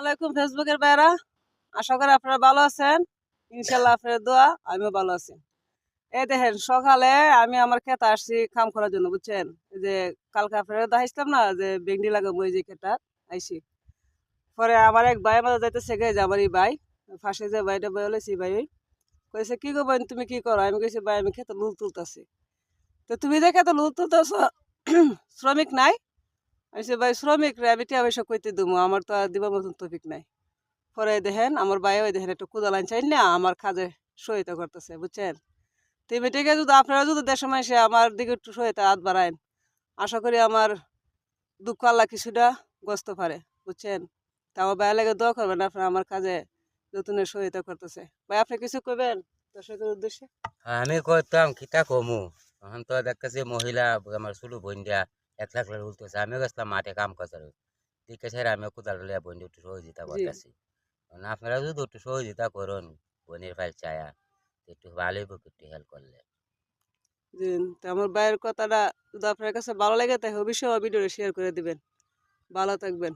আলাইকুম ফেসবুকের ভাইরা, আশা করি আপনারা ভালো আছেন। ইনশাল্লাহ আপনার দোয়া আমিও ভালো আছি। এই দেখেন সকালে আমি আমার ক্ষেতে আসছি কাম করার জন্য, বুঝছেন? এই যে কালকে আপনারা দেখাইছিলাম না যে বেগনি লাগাবো, এই যে ক্ষেতটা আইছি। পরে আমার এক ভাই আমাদের যাইতেছে গে, যে আমার এই ভাই ফাঁসে যে ভাইটা বই হলেছি ভাই, কইছে কি গো বোন তুমি কি করো? আমি কইছি ভাই আমি ক্ষেতে লুল তুলতাছি। তো তুমি যে ক্ষেতে লুল তুলতেছ শ্রমিক নাই? আমি বলছি, ভাই শ্রমিক রে আমি টিয়া পয়সা কইতে দেবো, আমার তো আর দিবার মতন তফিক নাই। পরে দেখেন আমার ভাই ওই দেখেন একটু কুদাল আনছেন না, আমার কাজে সহায়তা করতেছে, বুঝছেন? তো এই মেয়েটাকে যদি আপনারা যদি দেশের মাসে আমার দিকে একটু সহায়তা হাত বাড়ায়েন, আশা করি আমার দুঃখ আল্লাহ কিছুটা গস্ত পারে, বুঝছেন? তা আমার ভাইয়ের লাগে দোয়া করবেন, আপনার আমার কাজে নতুনের সহায়তা করতেছে। ভাই আপনি কিছু করবেন দর্শকের উদ্দেশ্যে? আমি কইতাম কিতা কমু এখন তো দেখতেছি মহিলা আমার ছোট বোনটা 1 লাখ উঠতেছে। আমিও গেছিলাম মাঠে কাম কাজার দিকে ছেড়ে আমিও কোদাল লিয়া বোনটা একটু সহযোগিতা জি করতেছি। আপনারা যদি একটু সহযোগিতা করুন বোনের ফাইল চায়া একটু ভালোই একটু হেল্প করলে। জি। তো আমার ভাইয়ের কথাটা যদি আপনার কাছে ভালো লাগে তাই অবশ্যই ভিডিওটা শেয়ার করে দিবেন। ভালো থাকবেন।